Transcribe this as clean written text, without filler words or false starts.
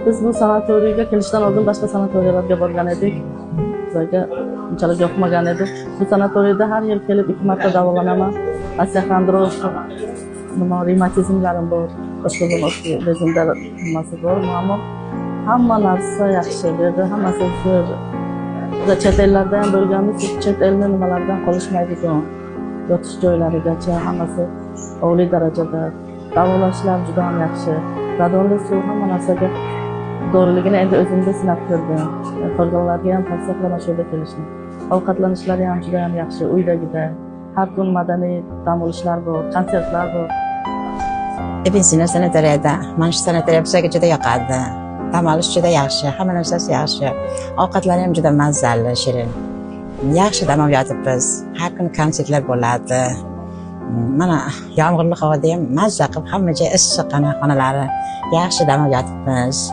Biz bu sanatoriyga kelishdan oldin boshqa sanatoriyalarga borgan edik. Bizga unchalik yoqmagan edi. Bu sanatoriyda har yil kelib 2 marta davolanaman. Osteoxondroz, revmatizmlarim bor. Boshqa bezimda nimasi bor, ammo hamma narsa yaxshi berdi. Hammasi zo'r. Biz chet ellarda ham bo'lganmiz, chet elni nimalardan qolishmaydigan. Yotish joylarigacha hammasi oliy darajada. Davolashlar juda ham yaxshi. Radonli suv hamma narsaga doriligini endi o'zimda sinab ko'rdim. Qolganlarga ham tavsiya qilaman shu yerga kelishni. Ovqatlanishlari ham juda ham yaxshi, uydagida. Har kun madaniy dam olishlar bor, konsertlar bor. Benzina sanatoriyada, mana shu sanatoriya bizga juda yoqadi. Dam olish juda yaxshi, hamma narsasi yaxshi. Ovqatlari ham juda mazali, shirin. Yaxshi dam olyapmiz. Har kun konsertlar bo'ladi. Mana yomg'irli havoda ham mazza qilib hamma joy issiq xonalari yaxshi dam olyapmiz.